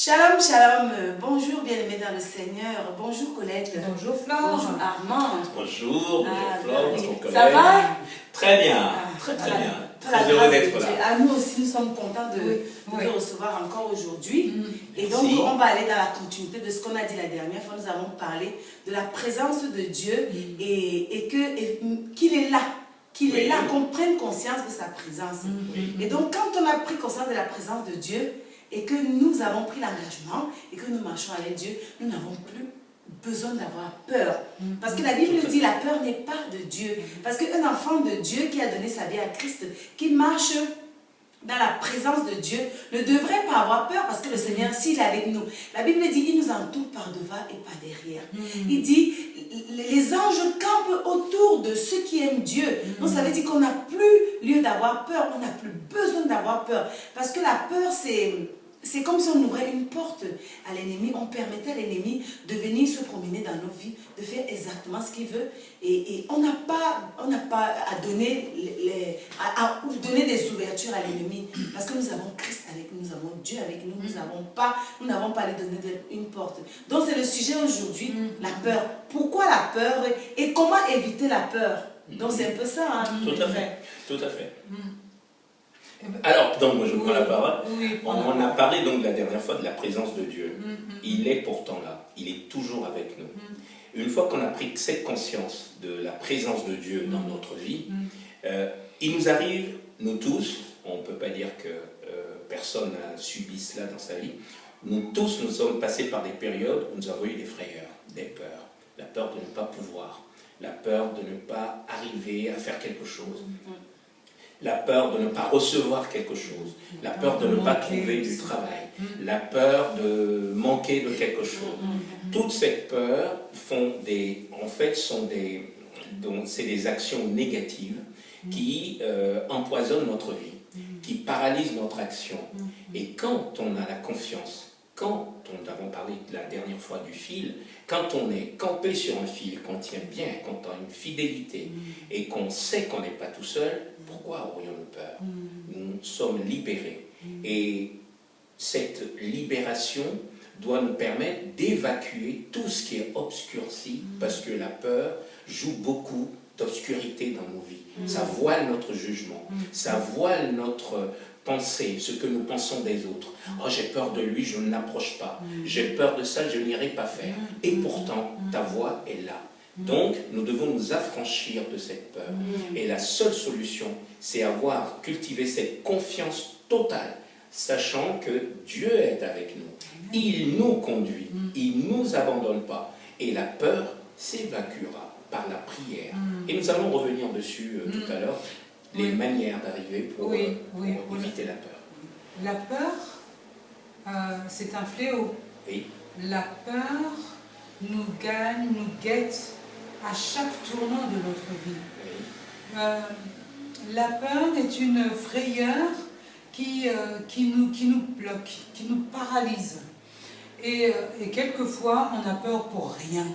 Shalom, shalom, bonjour bien-aimés dans le Seigneur, bonjour Colette. Bonjour Flore. Bonjour Armand. Bonjour, Flore, bonjour Colette. Ça va? Très bien, très bien. Très heureux d'être là. Nous aussi, nous sommes contents de te recevoir encore aujourd'hui. Et donc, on va aller dans la continuité de ce qu'on a dit la dernière fois. Nous avons parlé de la présence de Dieu et qu'il est là. Qu'il est là, qu'on prenne conscience de sa présence. Et donc, quand on a pris conscience de la présence de Dieu, et que nous avons pris l'engagement et que nous marchons avec Dieu, nous n'avons plus besoin d'avoir peur. Parce que la Bible dit la peur n'est pas de Dieu. Parce qu'un enfant de Dieu qui a donné sa vie à Christ, qui marche dans la présence de Dieu, ne devrait pas avoir peur parce que le Seigneur, s'il est avec nous, la Bible dit, il nous entoure par devant et par derrière. Il dit, les anges campent autour de ceux qui aiment Dieu. Donc ça veut dire qu'on n'a plus lieu d'avoir peur, on n'a plus besoin d'avoir peur. Parce que la peur, c'est comme si on ouvrait une porte à l'ennemi, on permettait à l'ennemi de venir se promener dans nos vies, de faire exactement ce qu'il veut. Et on n'a pas à donner, donner des ouvertures à l'ennemi. Parce que nous avons Christ avec nous, nous avons Dieu avec nous, nous n'avons pas à lui donner une porte. Donc c'est le sujet aujourd'hui, la peur. Pourquoi la peur et comment éviter la peur? Donc c'est un peu ça. Hein, tout à fait, tout à fait. Alors, donc moi je prends la parole. On a parlé donc la dernière fois de la présence de Dieu. Il est pourtant là, il est toujours avec nous. Une fois qu'on a pris cette conscience de la présence de Dieu dans notre vie, il nous arrive, nous tous, on ne peut pas dire que personne n'a subi cela dans sa vie, nous tous nous sommes passés par des périodes où nous avons eu des frayeurs, des peurs, la peur de ne pas pouvoir, la peur de ne pas arriver à faire quelque chose. La peur de ne pas recevoir quelque chose, la peur de ne pas trouver du travail, la peur de manquer de quelque chose. Toutes ces peurs c'est des actions négatives qui empoisonnent notre vie, qui paralysent notre action. Et quand on a la confiance, quand on avons parlé la dernière fois du fil, quand on est campé sur un fil, qu'on tient bien, qu'on a une fidélité et qu'on sait qu'on n'est pas tout seul, pourquoi aurions-nous peur? Nous sommes libérés. Et cette libération doit nous permettre d'évacuer tout ce qui est obscurci, parce que la peur joue beaucoup d'obscurité dans nos vies. Ça voile notre jugement, ça voile notre penser, ce que nous pensons des autres. Oh, j'ai peur de lui, je ne l'approche pas. J'ai peur de ça, je n'irai pas faire. Et pourtant, ta voix est là. Donc, nous devons nous affranchir de cette peur. Et la seule solution, c'est cultiver cette confiance totale, sachant que Dieu est avec nous. Il nous conduit, il ne nous abandonne pas. Et la peur s'évacuera par la prière. Et nous allons revenir dessus tout à l'heure. Les manières d'arriver pour éviter la peur. La peur, c'est un fléau. Oui. La peur nous gagne, nous guette à chaque tournant de notre vie. Oui. La peur est une frayeur qui nous bloque, qui nous paralyse. Et quelquefois, on a peur pour rien.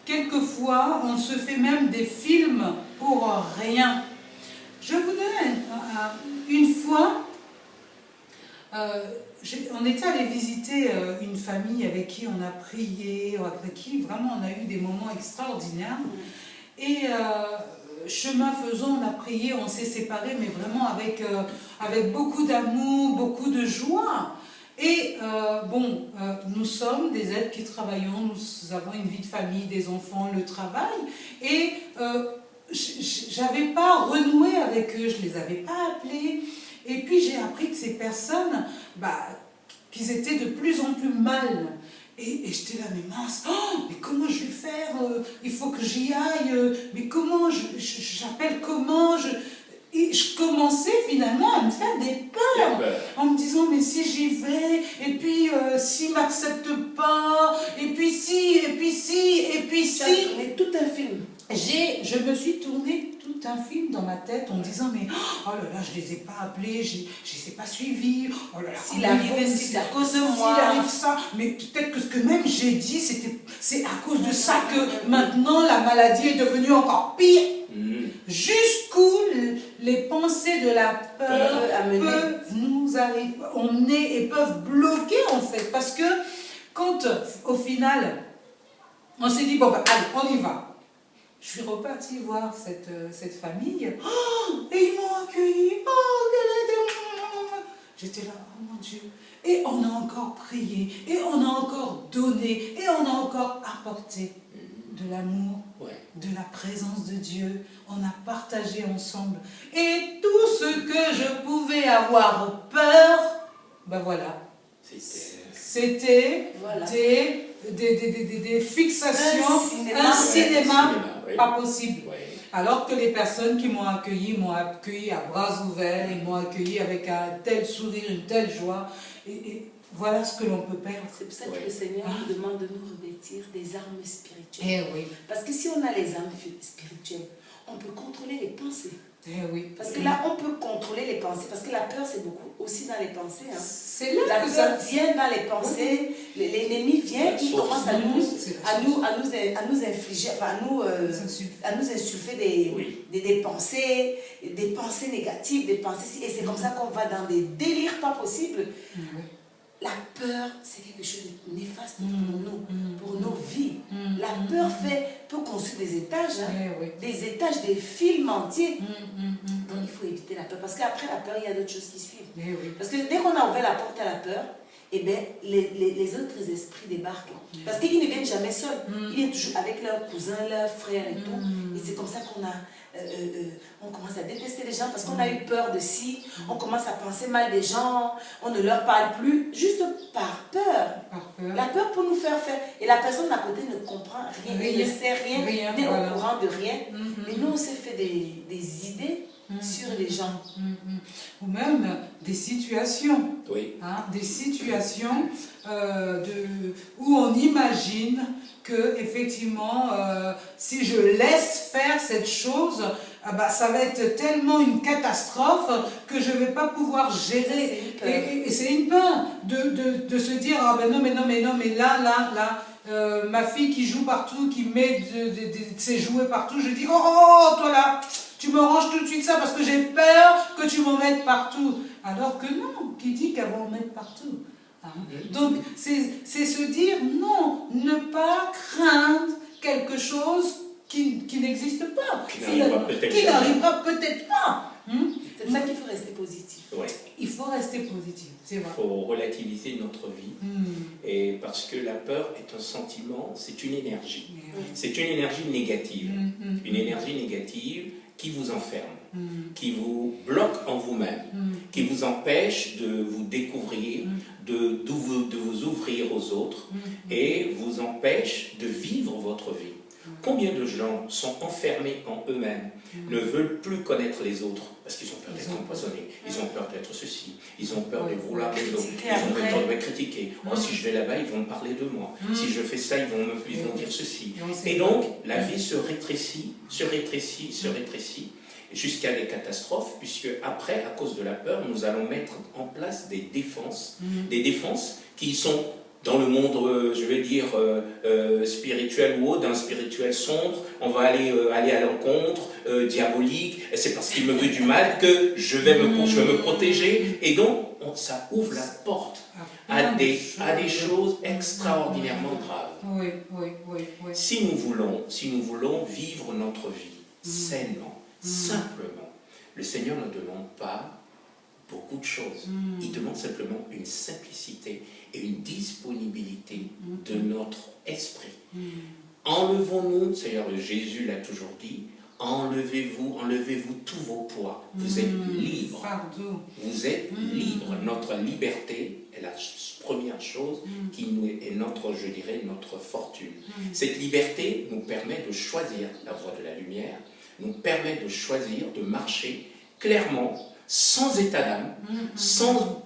Quelquefois, on se fait même des films pour rien. Je vous donne une fois, on était allé visiter une famille avec qui on a prié, avec qui vraiment on a eu des moments extraordinaires. Et chemin faisant, on a prié, on s'est séparés, mais vraiment avec beaucoup d'amour, beaucoup de joie. Et nous sommes des êtres qui travaillons, nous avons une vie de famille, des enfants, le travail. Et j'avais pas renoué avec eux, je les avais pas appelés. Et puis j'ai appris que ces personnes, qu'ils étaient de plus en plus mal. Et j'étais là, mais mince, mais comment je vais faire? Il faut que j'y aille, mais comment j'appelle comment Et je commençais finalement à me faire des peurs, en me disant, mais si j'y vais, et puis s'ils ne m'acceptent pas, et puis si, et puis si, et puis si. Mais tout un film. Je me suis tourné tout un film dans ma tête en me disant, mais oh là là, je ne les ai pas appelés, je ne les ai pas suivis, oh là là, s'il arrive, si c'est à cause de moi. S'il arrive ça, mais peut-être que ce que même j'ai dit, c'est à cause de ça que maintenant la maladie est devenue encore pire. Jusqu'où les pensées de la peur peuvent nous arriver, et peuvent bloquer en fait, parce Parce que quand, au final, on s'est dit, bon, bah, allez, on y va. Je suis repartie voir cette famille. Oh, et ils m'ont accueilli. Oh, j'étais là, oh mon Dieu. Et on a encore prié, et on a encore donné, et on a encore apporté de l'amour, de la présence de Dieu. On a partagé ensemble. Et tout ce que je pouvais avoir peur, ben voilà. C'était des fixations, un cinéma pas possible. Alors que les personnes qui m'ont accueilli à bras ouverts, ils m'ont accueilli avec un tel sourire, une telle joie. Et voilà ce que l'on peut perdre. C'est pour ça que le Seigneur nous demande de nous revêtir des armes spirituelles. Oui. Parce que si on a les armes spirituelles, on peut contrôler les pensées. Oui. Parce que là, on peut contrôler les pensées. Parce que la peur, c'est beaucoup aussi dans les pensées. Hein. C'est là la que peur vient dans les pensées. L'ennemi vient, il commence à nous infliger, enfin, à nous insuffler des pensées négatives, des pensées. Et c'est comme ça qu'on va dans des délires pas possibles. La peur, c'est quelque chose de néfaste pour nos vies. La peur peut construire des étages, des étages, des films entiers. Donc il faut éviter la peur. Parce qu'après la peur, il y a d'autres choses qui suivent. Parce que dès qu'on a ouvert la porte à la peur, eh bien, les autres esprits débarquent. Parce qu'ils ne viennent jamais seuls. Ils viennent toujours avec leurs cousins, leurs frères et tout. Et c'est comme ça qu'on on commence à détester les gens parce qu'on a eu peur de si, on commence à penser mal des gens, on ne leur parle plus, juste par peur. La peur pour nous faire faire. Et la personne à côté ne comprend rien, elle ne sait rien, n'est au courant de rien. Mais nous, on s'est fait des idées sur les gens. Ou même des situations. Des situations où on imagine que effectivement, si je laisse faire cette chose, ça va être tellement une catastrophe que je ne vais pas pouvoir gérer. Et c'est une peur de se dire, ah ben non, mais là, ma fille qui joue partout, qui met ses jouets partout, je dis, oh, toi là, tu me ranges tout de suite ça parce que j'ai peur que tu m'en mettes partout. Alors que non, qui dit qu'elle va en mettre partout? Donc, c'est se dire non, ne pas craindre quelque chose qui n'existe pas, qui n'arrivera peut-être pas. C'est ça qu'il faut rester positif. Il faut rester positif, c'est vrai. Il faut relativiser notre vie. Et parce que la peur est un sentiment, c'est une énergie. C'est une énergie négative. Une énergie négative qui vous enferme, qui vous bloque en vous-même, qui vous empêche de vous découvrir, de vous ouvrir aux autres et vous empêche de vivre votre vie. Combien de gens sont enfermés en eux-mêmes, ne veulent plus connaître les autres parce qu'ils ont peur d'être empoisonnés, ils ont peur d'être ceci, ils ont peur de vouloir les autres, ils ont peur de me critiquer. Oh, si je vais là-bas, ils vont me parler de moi. Si je fais ça, ils vont dire ceci. Et donc, la vie se rétrécit, jusqu'à des catastrophes, puisque après, à cause de la peur, nous allons mettre en place des défenses qui sont dans le monde, je vais dire, spirituel ou d'un spirituel sombre. On va aller à l'encontre, diabolique, c'est parce qu'il me veut du mal que je vais me protéger. Et donc, ça ouvre la porte à des choses extraordinairement graves. Si nous voulons vivre notre vie sainement, simplement, le Seigneur ne demande pas beaucoup de choses. Il demande simplement une simplicité et une disponibilité de notre esprit. Enlevons-nous, Seigneur Jésus l'a toujours dit, enlevez-vous tous vos poids. Vous êtes libre. Vous êtes libre. Notre liberté est la première chose qui est notre fortune. Cette liberté nous permet de choisir la voie de la lumière, nous permet de choisir, de marcher clairement, sans état d'âme, sans...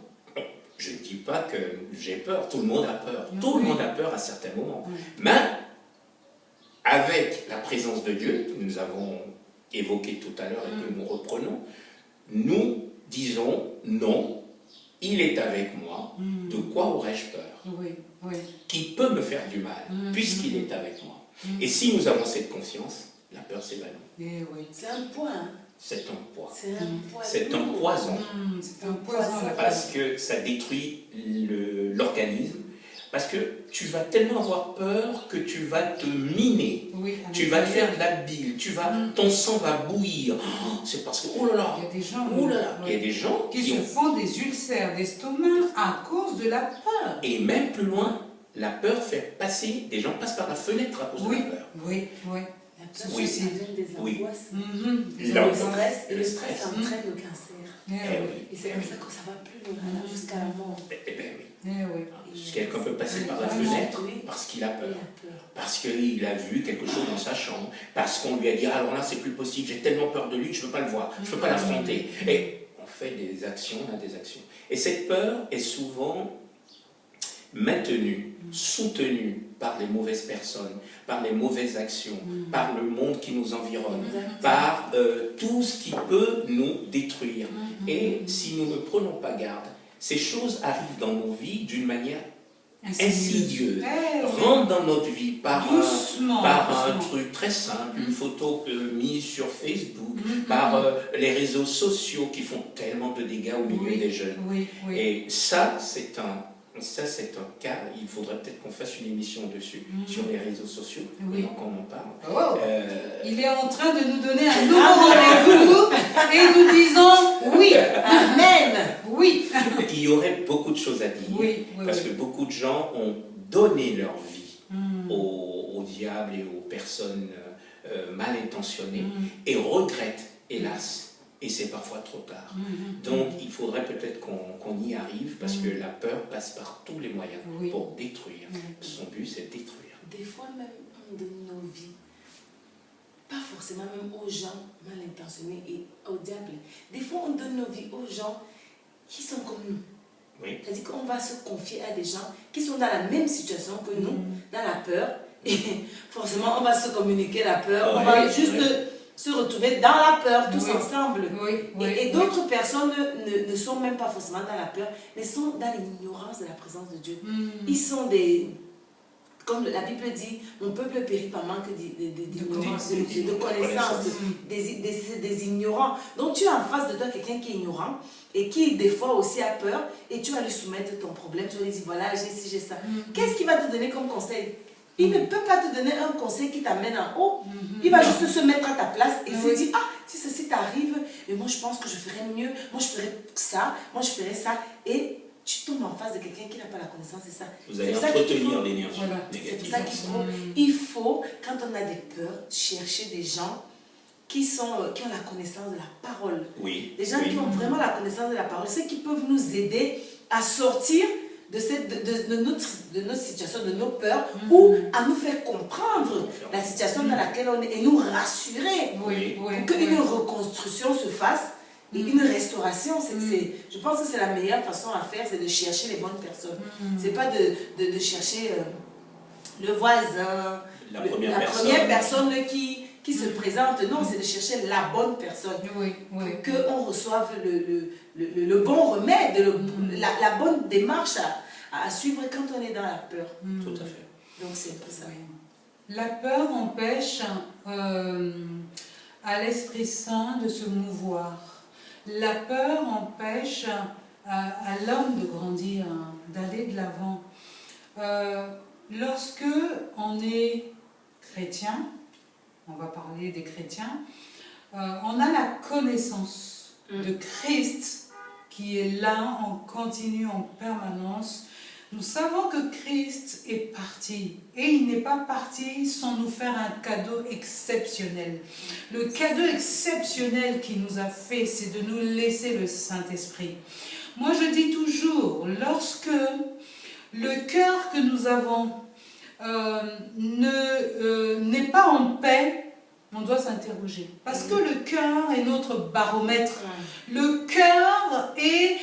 Je ne dis pas que j'ai peur, tout le monde a peur. Tout le monde a peur à certains moments. Mais avec la présence de Dieu, que nous avons évoqué tout à l'heure et que nous reprenons, nous disons non, il est avec moi, de quoi aurais-je peur? Qui peut me faire du mal, puisqu'il est avec moi? Et si nous avons cette confiance, la peur s'évanouit. C'est un point. C'est un poids. C'est un poison. C'est un poison. Parce que ça détruit l'organisme, Parce que tu vas tellement avoir peur que tu vas te miner. Oui, Tu vas te faire de la bile. Ton sang va bouillir. Oh, c'est parce que, oh là là, il y a des gens, oh là là, il y a des gens qui se font des ulcères d'estomac à cause de la peur. Et même plus loin, la peur fait passer, des gens passent par la fenêtre à cause de la peur. Oui, oui. La peur, Oui. ça amène des angoisses. Le Et le stress entraîne le cancer. Eh oui. Et c'est comme ça que ça va plus loin, jusqu'à la mort. Eh bien oui. Eh oui. Quelqu'un peut passer par la Vraiment, fenêtre oui. parce qu'il a peur. Il a peur. Parce qu'il a vu quelque chose dans sa chambre. Parce qu'on lui a dit, alors là, c'est plus possible, j'ai tellement peur de lui que je ne veux pas le voir, je ne veux pas l'affronter. Et on fait des actions, on a des actions. Et cette peur est souvent maintenue, soutenue par les mauvaises personnes, par les mauvaises actions, par le monde qui nous environne, par tout ce qui peut nous détruire. Et si nous ne prenons pas garde, ces choses arrivent dans nos vies d'une manière insidieuse, rentrent dans notre vie par un truc très simple, une photo mise sur Facebook, par les réseaux sociaux qui font tellement de dégâts au milieu des jeunes. Et ça, c'est un cas, il faudrait peut-être qu'on fasse une émission dessus, sur les réseaux sociaux, maintenant qu'on en parle. Il est en train de nous donner un nouveau rendez-vous et nous disons oui, amen, oui. Il y aurait beaucoup de choses à dire, parce que beaucoup de gens ont donné leur vie au diable et aux personnes mal intentionnées et regrettent, hélas. Et c'est parfois trop tard. Donc, il faudrait peut-être qu'on y arrive, parce que la peur passe par tous les moyens pour détruire. Son but, c'est de détruire. Des fois, même, on donne nos vies, pas forcément même aux gens mal intentionnés et au diable. Des fois, on donne nos vies aux gens qui sont comme nous. C'est-à-dire qu'on va se confier à des gens qui sont dans la même situation que nous, dans la peur. Et forcément, on va se communiquer la peur. On va juste se retrouver dans la peur tous ensemble. Et d'autres personnes ne sont même pas forcément dans la peur, mais sont dans l'ignorance de la présence de Dieu. Ils sont des... Comme la Bible dit, mon peuple périt par manque de connaissances, des ignorants. Donc tu as en face de toi quelqu'un qui est ignorant et qui des fois aussi a peur, et tu vas lui soumettre ton problème, tu vas lui dire voilà, j'ai ci, j'ai ça. Qu'est-ce qu'il va te donner comme conseil? Il ne peut pas te donner un conseil qui t'amène en haut. Il va juste se mettre à ta place et se dire, ah, si ceci t'arrive, mais moi je pense que je ferais mieux, moi je ferais ça, moi je ferais ça. Et tu tombes en face de quelqu'un qui n'a pas la connaissance de ça. Vous allez entretenir l'énergie négative. C'est pour ça qu'il faut, quand on a des peurs, chercher des gens qui ont la connaissance de la parole. Des gens qui ont vraiment la connaissance de la parole, ceux qui peuvent nous aider à sortir de notre situation, de nos peurs, ou à nous faire comprendre la situation dans laquelle on est et nous rassurer pour qu'une reconstruction se fasse et une restauration. Je pense que c'est la meilleure façon à faire, c'est de chercher les bonnes personnes. C'est pas de chercher le voisin, la première personne qui se présente. Non, c'est de chercher la bonne personne. Pour qu'on reçoive le bon remède, la bonne démarche à suivre quand on est dans la peur. Tout à fait. Donc c'est un peu ça. La peur empêche à l'Esprit Saint de se mouvoir. La peur empêche à l'homme de grandir, d'aller de l'avant. Lorsque on est chrétien, on va parler des chrétiens, on a la connaissance de Christ qui est là en continu, en permanence. Nous savons que Christ est parti et il n'est pas parti sans nous faire un cadeau exceptionnel. Le cadeau exceptionnel qu'il nous a fait, c'est de nous laisser le Saint-Esprit. Moi je dis toujours, lorsque le cœur que nous avons n'est pas en paix, on doit s'interroger. Parce que le cœur est notre baromètre. Le cœur est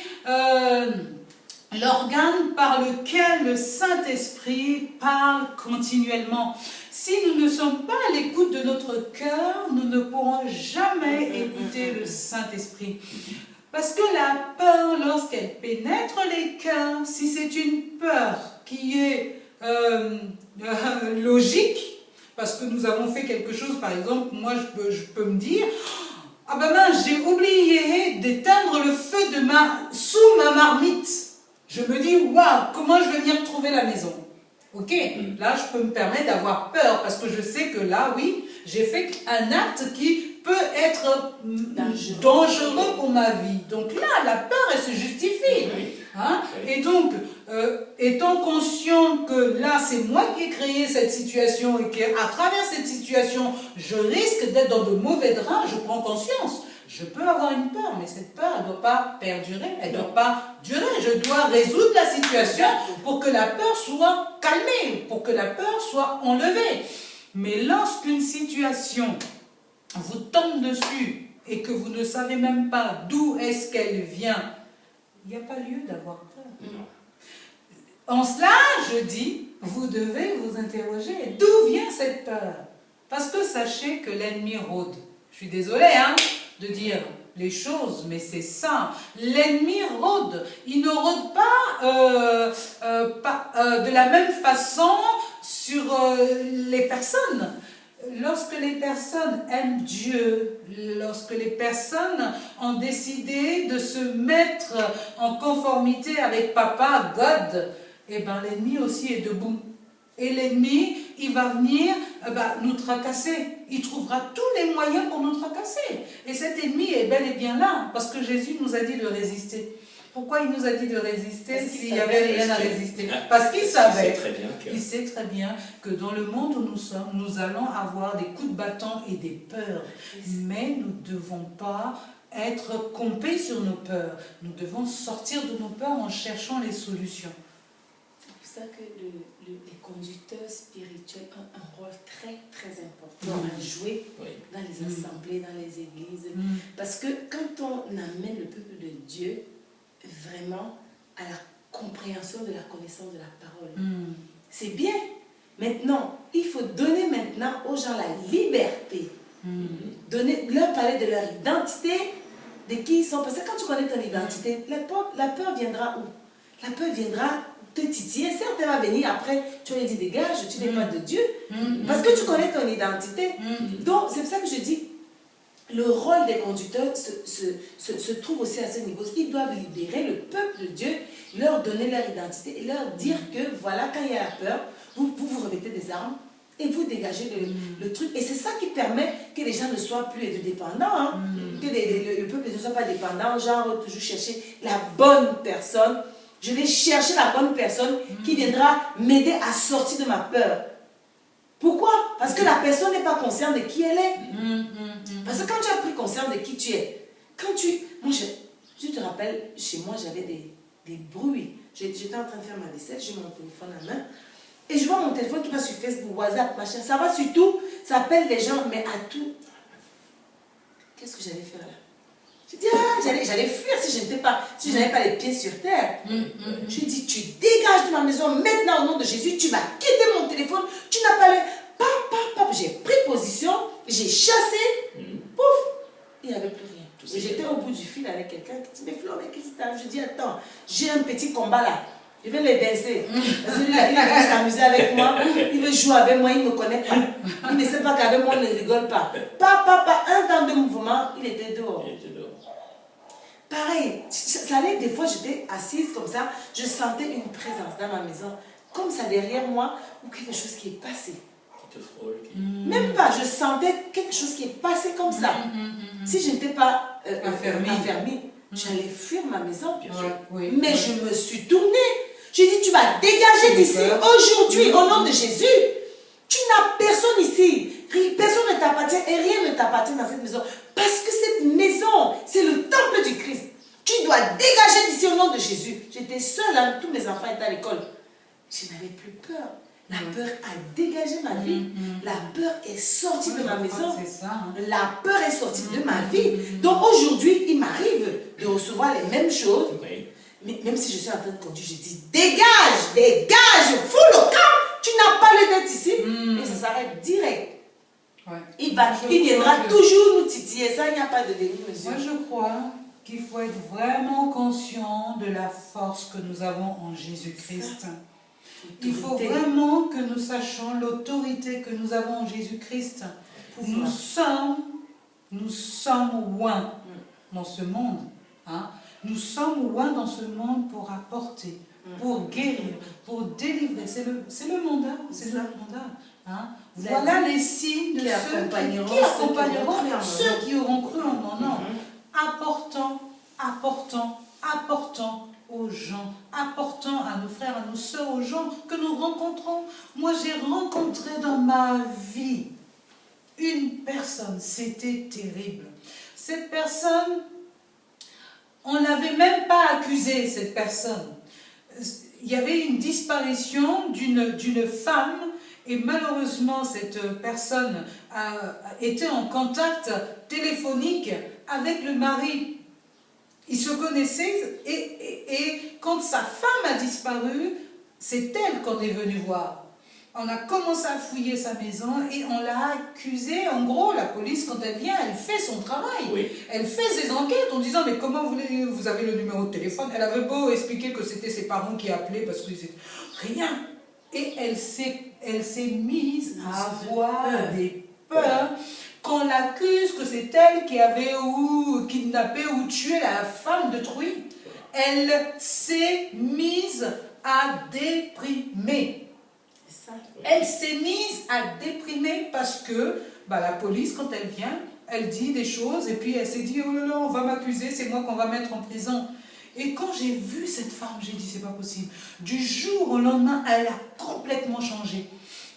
l'organe par lequel le Saint-Esprit parle continuellement. Si nous ne sommes pas à l'écoute de notre cœur, nous ne pourrons jamais écouter le Saint-Esprit. Parce que la peur, lorsqu'elle pénètre les cœurs, si c'est une peur qui est logique, parce que nous avons fait quelque chose, par exemple, moi je peux me dire, ah ben mince, j'ai oublié d'éteindre le feu sous ma marmite. Je me dis, waouh, comment je vais venir trouver la maison? Ok, là, je peux me permettre d'avoir peur parce que je sais que là, oui, j'ai fait un acte qui peut être dangereux pour ma vie. Donc là, la peur, elle se justifie. Hein? Et donc, étant conscient que là, c'est moi qui ai créé cette situation et qu'à travers cette situation, je risque d'être dans de mauvais draps, je prends conscience. Je peux avoir une peur, mais cette peur, elle ne doit pas perdurer, elle ne doit pas durer. Je dois résoudre la situation pour que la peur soit calmée, pour que la peur soit enlevée. Mais lorsqu'une situation vous tombe dessus et que vous ne savez même pas d'où est-ce qu'elle vient, il n'y a pas lieu d'avoir peur. En cela, je dis, vous devez vous interroger. D'où vient cette peur? Parce que sachez que l'ennemi rôde. Je suis désolée, hein, de dire les choses, mais c'est ça. L'ennemi rôde. Il ne rôde pas, de la même façon sur les personnes. Lorsque les personnes aiment Dieu, lorsque les personnes ont décidé de se mettre en conformité avec Papa, God, eh ben, l'ennemi aussi est debout. Et l'ennemi, il va venir nous tracasser. Il trouvera tous les moyens pour nous tracasser. Et cet ennemi est bel et bien là, parce que Jésus nous a dit de résister. Pourquoi il nous a dit de résister s'il n'y avait rien à résister? Parce qu'il savait, il sait très bien que dans le monde où nous sommes, nous allons avoir des coups de bâton et des peurs. Mais nous ne devons pas être campés sur nos peurs. Nous devons sortir de nos peurs en cherchant les solutions. C'est pour ça que les conducteurs spirituels ont un rôle très très important à jouer dans les assemblées, dans les églises. Parce que quand on amène le peuple de Dieu vraiment à la compréhension de la connaissance de la parole, c'est bien. Maintenant, il faut donner maintenant aux gens la liberté. Leur parler de leur identité, de qui ils sont. Parce que quand tu connais ton identité, la peur viendra où? La peur viendra te titiller. Certes, elle va venir après, tu vas lui dire dégage, tu n'es pas de Dieu. Parce que tu connais ton identité. Donc, c'est pour ça que je dis, le rôle des conducteurs se trouve aussi à ce niveau. Ils doivent libérer le peuple de Dieu, leur donner leur identité et leur dire que voilà, quand il y a la peur, vous remettez des armes et vous dégagez le truc. Et c'est ça qui permet que les gens ne soient plus dépendants, hein. Que le peuple ne soit pas dépendant, genre toujours chercher la bonne personne. Je vais chercher la bonne personne qui viendra m'aider à sortir de ma peur. Pourquoi? Parce que la personne n'est pas consciente de qui elle est. Parce que quand tu as pris conscience de qui tu es, moi, je te rappelle, chez moi, j'avais des bruits. J'étais en train de faire ma vaisselle, j'ai mon téléphone à la main, et je vois mon téléphone qui va sur Facebook, WhatsApp, machin. Ça va sur tout, ça appelle les gens, mais à tout. Qu'est-ce que j'allais faire là? Je dis, j'allais fuir si je n'avais pas les pieds sur terre. Je lui dis, tu dégages de ma maison maintenant au nom de Jésus, tu vas quitter mon téléphone, tu n'as pas le... J'ai pris position, j'ai chassé, pouf, il n'y avait plus rien. Et j'étais au bout du fil avec quelqu'un qui dit, mais Flo, mais qu'est-ce qui t'arrive? Je dis, attends, j'ai un petit combat là, je vais les baisser. Parce que lui, il veut s'amuser avec moi, il veut jouer avec moi, il ne me connaît pas. Il ne sait pas qu'avec moi, on ne rigole pas. Un temps de mouvement, il était dehors. Pareil, ça allait, des fois j'étais assise comme ça, je sentais une présence dans ma maison, comme ça derrière moi, ou quelque chose qui est passé. Qui te frôle. Même pas, je sentais quelque chose qui est passé comme ça. Si je n'étais pas affermie, j'allais fuir ma maison. Mais je me suis tournée. J'ai dit, tu vas dégager d'ici aujourd'hui au nom de Jésus. Tu n'as personne ici. Personne ne t'appartient et rien ne t'appartient dans cette maison. Parce que cette maison, c'est le temple du Christ. Tu dois dégager d'ici au nom de Jésus. J'étais seule, hein, tous mes enfants étaient à l'école. Je n'avais plus peur. La peur a dégagé ma vie. La peur est sortie de ma maison. La peur est sortie de ma vie. Donc aujourd'hui, il m'arrive de recevoir les mêmes choses. Mais même si je suis en train de conduire, je dis dégage, fous le camp. Tu n'as pas le d'être ici. Et ça s'arrête direct. Il viendra toujours nous titiller. Ça, il n'y a pas de demi-mesure. Moi, je crois qu'il faut être vraiment conscient de la force que nous avons en Jésus-Christ. Il faut vraiment que nous sachions l'autorité que nous avons en Jésus-Christ. Nous sommes loin dans ce monde. Hein? Nous sommes loin dans ce monde pour apporter, pour guérir, pour délivrer. C'est le mandat, c'est le mandat. Hein? Voilà les signes de ceux qui accompagneront ceux qui auront cru en mon nom. Apportant, apportant, apportant aux gens, apportant à nos frères, à nos sœurs, aux gens que nous rencontrons. Moi, j'ai rencontré dans ma vie une personne, c'était terrible. Cette personne, on n'avait même pas accusé cette personne. Il y avait une disparition d'une femme et malheureusement cette personne était en contact téléphonique avec le mari. Ils se connaissaient et quand sa femme a disparu, c'est elle qu'on est venu voir. On a commencé à fouiller sa maison et on l'a accusée. En gros, la police, quand elle vient, elle fait son travail. Oui. Elle fait ses enquêtes en disant, mais comment vous avez le numéro de téléphone? Elle avait beau expliquer que c'était ses parents qui appelaient parce que c'était rien. Et elle s'est mise à avoir des peurs. Qu'on l'accuse que c'est elle qui avait kidnappé ou tué la femme de Truy. Elle s'est mise à déprimer. Elle s'est mise à déprimer parce que la police, quand elle vient, elle dit des choses et puis elle s'est dit, oh là là, on va m'accuser, c'est moi qu'on va mettre en prison. Et quand j'ai vu cette femme, j'ai dit, c'est pas possible. Du jour au lendemain, elle a complètement changé.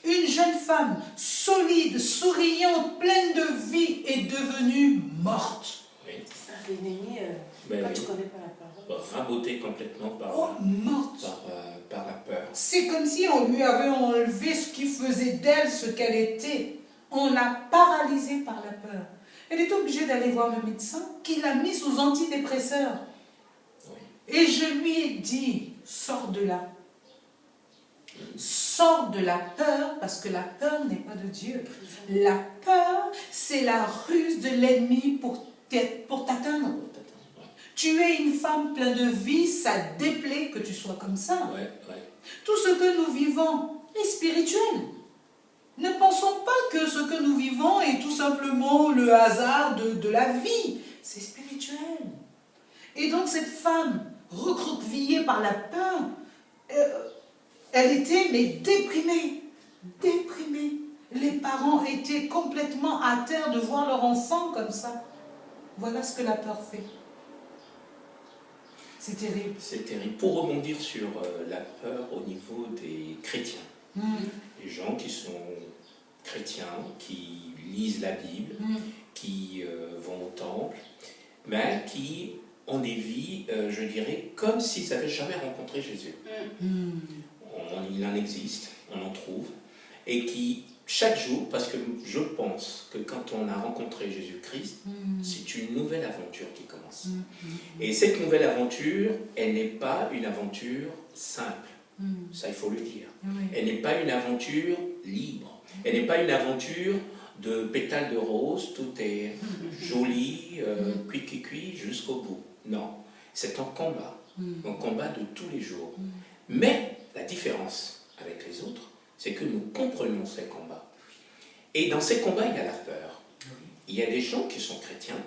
Une jeune femme solide, souriante, pleine de vie est devenue morte. Oui. Ça, l'ennemi, quand tu connais pas la parole. Rabotée complètement par la peur. C'est comme si on lui avait enlevé ce qui faisait d'elle ce qu'elle était. On l'a paralysée par la peur. Elle est obligée d'aller voir le médecin qui l'a mis sous antidépresseur. Oui. Et je lui ai dit, sors de là. Sors de la peur, parce que la peur n'est pas de Dieu. La peur, c'est la ruse de l'ennemi pour t'atteindre. Tu es une femme pleine de vie, ça déplaît que tu sois comme ça. Tout ce que nous vivons est spirituel. Ne pensons pas que ce que nous vivons est tout simplement le hasard de la vie. C'est spirituel. Et donc cette femme, recroquevillée par la peur, elle était déprimée. Déprimée. Les parents étaient complètement à terre de voir leur enfant comme ça. Voilà ce que la peur fait. C'est terrible. C'est terrible. Pour rebondir sur la peur au niveau des chrétiens, les gens qui sont chrétiens, qui lisent la Bible, qui vont au temple, mais qui ont des vies, je dirais, comme s'ils n'avaient jamais rencontré Jésus. Il en existe, on en trouve, et qui, chaque jour, parce que je pense que quand on a rencontré Jésus-Christ, c'est une nouvelle aventure qui commence. Et cette nouvelle aventure, elle n'est pas une aventure simple, ça il faut le dire. Elle n'est pas une aventure libre, elle n'est pas une aventure de pétales de rose, tout est joli, cuit jusqu'au bout. Non, c'est un combat de tous les jours. Mais la différence avec les autres, c'est que nous comprenons ces combats. Et dans ces combats, il y a la peur. Il y a des gens qui sont chrétiens,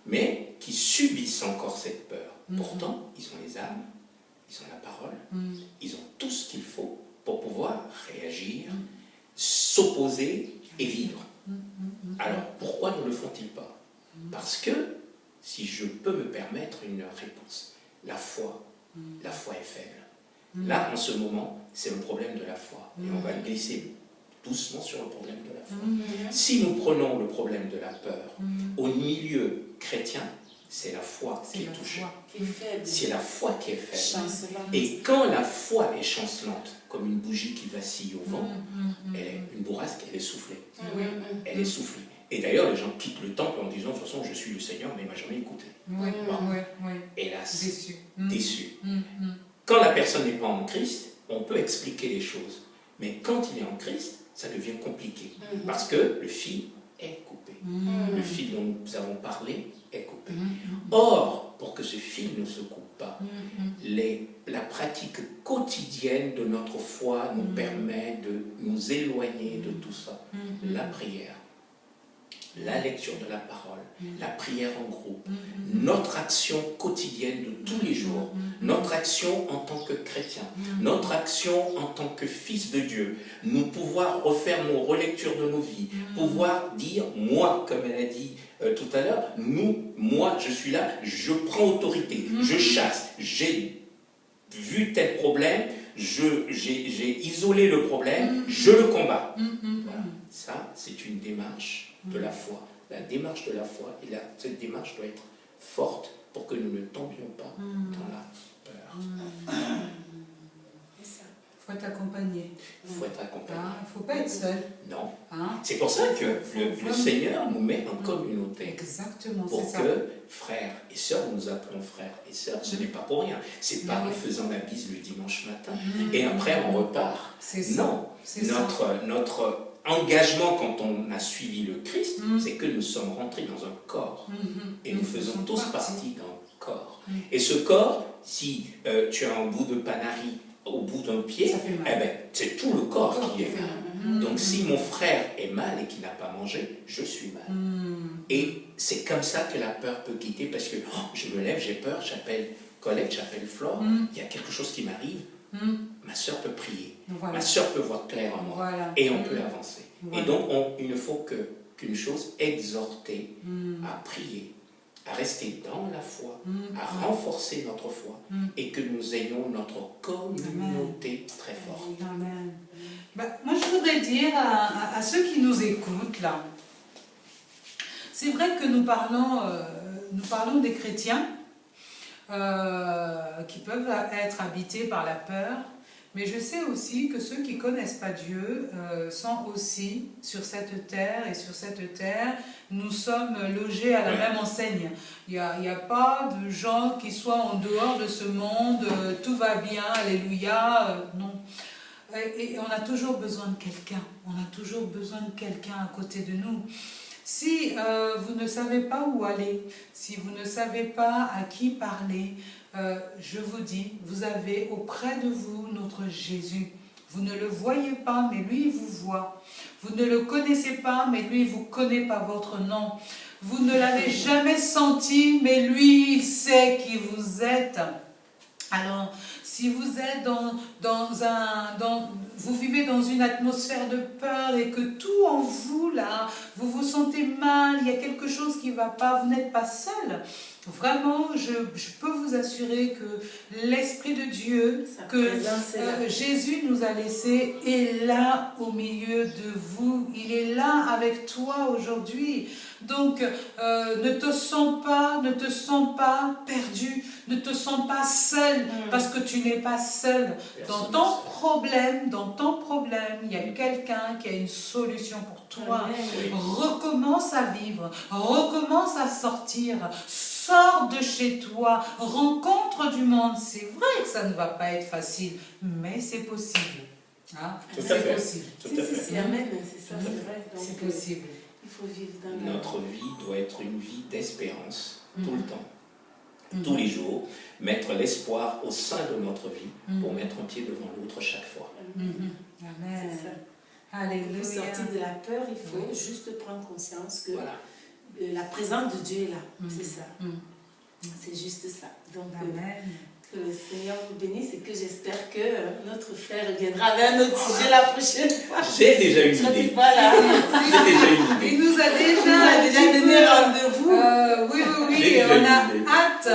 mais qui subissent encore cette peur. Pourtant, ils ont les armes, ils ont la parole, ils ont tout ce qu'il faut pour pouvoir réagir, s'opposer et vivre. Alors, pourquoi ne le font-ils pas? Parce que, si je peux me permettre une réponse, la foi est faible. Là, en ce moment, c'est le problème de la foi. Et on va glisser doucement sur le problème de la foi. Si nous prenons le problème de la peur, au milieu chrétien, c'est la foi qui est touchée. C'est la foi qui est faible. Et quand la foi est chancelante, comme une bougie qui vacille au vent, elle est une bourrasque, elle est soufflée. Elle est soufflée. Et d'ailleurs, les gens quittent le temple en disant, de toute façon, je suis le Seigneur, mais il ne m'a jamais écouté. Hélas, déçu. Quand la personne n'est pas en Christ, on peut expliquer les choses. Mais quand il est en Christ, ça devient compliqué. Parce que le fil est coupé. Le fil dont nous avons parlé est coupé. Or, pour que ce fil ne se coupe pas, la pratique quotidienne de notre foi nous permet de nous éloigner de tout ça. La prière, la lecture de la parole, la prière en groupe, notre action quotidienne de tous les jours, notre action en tant que chrétien, notre action en tant que fils de Dieu, nous pouvoir refaire nos relectures de nos vies, pouvoir dire, moi, comme elle a dit tout à l'heure, moi, je suis là, je prends autorité, je chasse, j'ai vu tel problème, j'ai isolé le problème, je le combats. Voilà. Ça, c'est une démarche de la foi. La démarche de la foi, et cette démarche doit être forte pour que nous ne tombions pas dans la peur. Il faut être accompagné. Il faut être accompagné. Il ne faut pas être seul. Non. Hein? C'est pour ça que le Seigneur nous met en communauté. Exactement, pour c'est ça. que frères et sœurs, nous appelons frères et sœurs, ce n'est pas pour rien. C'est pas en faisant la bise le dimanche matin et après on repart. C'est ça. Non. C'est notre engagement quand on a suivi le Christ, c'est que nous sommes rentrés dans un corps et nous faisons tous partie d'un corps. Et ce corps, si tu as un bout de panari au bout d'un pied, eh ben, c'est tout le corps qui est mal. Donc si mon frère est mal et qu'il n'a pas mangé, je suis mal. Et c'est comme ça que la peur peut quitter, parce que je me lève, j'ai peur, j'appelle Colette, j'appelle Flore, il y a quelque chose qui m'arrive, ma soeur peut prier, ma soeur peut voir clair en moi, et on peut avancer. Et donc il ne faut qu'une chose, exhorter à prier, à rester dans la foi, à renforcer notre foi, et que nous ayons notre communauté très forte. Amen. Moi, je voudrais dire à ceux qui nous écoutent, là, c'est vrai que nous parlons des chrétiens qui peuvent être habités par la peur, mais je sais aussi que ceux qui ne connaissent pas Dieu sont aussi sur cette terre, et sur cette terre, nous sommes logés à la même enseigne. Il n'y a pas de gens qui soient en dehors de ce monde, tout va bien, alléluia, non. Et on a toujours besoin de quelqu'un, on a toujours besoin de quelqu'un à côté de nous. Si vous ne savez pas où aller, si vous ne savez pas à qui parler, je vous dis, vous avez auprès de vous notre Jésus. Vous ne le voyez pas, mais lui, il vous voit. Vous ne le connaissez pas, mais lui, il vous connaît par votre nom. Vous ne l'avez jamais senti, mais lui, il sait qui vous êtes. Alors, si vous êtes vous vivez dans une atmosphère de peur et que tout en vous, là, vous vous sentez mal, il y a quelque chose qui ne va pas, vous n'êtes pas seul. Vraiment, je peux vous assurer que l'Esprit de Dieu, que Jésus nous a laissé, est là au milieu de vous. Il est là avec toi aujourd'hui. Donc, ne te sens pas perdu, ne te sens pas seul, parce que tu n'es pas seul. Dans ton problème, il y a quelqu'un qui a une solution pour toi. Recommence à vivre, recommence à sortir. Sors de chez toi, rencontre du monde. C'est vrai que ça ne va pas être facile, mais c'est possible. Hein? C'est possible. C'est amen, c'est ça, c'est vrai. C'est possible. Il faut vivre dans notre vie doit être une vie d'espérance, tout le temps, tous les jours, mettre l'espoir au sein de notre vie pour mettre un pied devant l'autre chaque fois. Amen. C'est ça. Alléluia. Pour sortir de la peur, il faut juste prendre conscience que la présence de Dieu est là. C'est ça. C'est juste ça. Donc, que le Seigneur vous bénisse et que j'espère que notre frère reviendra avec un autre sujet la prochaine fois. J'ai déjà une idée. Voilà. J'ai déjà une idée. Il nous a déjà donné rendez-vous. Oui. On a hâte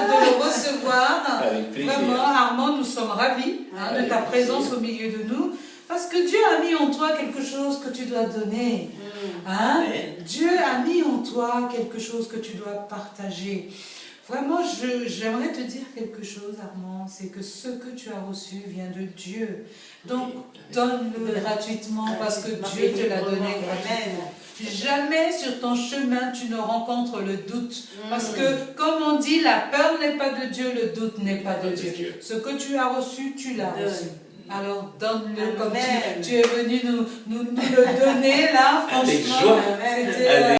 de le recevoir. Avec plaisir. Vraiment, Armand, nous sommes ravis de ta présence au milieu de nous. Parce que Dieu a mis en toi quelque chose que tu dois donner. Dieu a mis en toi quelque chose que tu dois partager. Vraiment, j'aimerais te dire quelque chose, Armand, c'est que ce que tu as reçu vient de Dieu. Donc, donne-le gratuitement parce que Dieu te l'a donné gratuitement. Jamais sur ton chemin, tu ne rencontres le doute. Parce que, comme on dit, la peur n'est pas de Dieu, le doute n'est pas de Dieu. Ce que tu as reçu, tu l'as reçu. Alors donne-le comme tu es venu nous le donner là, franchement. Avec joie.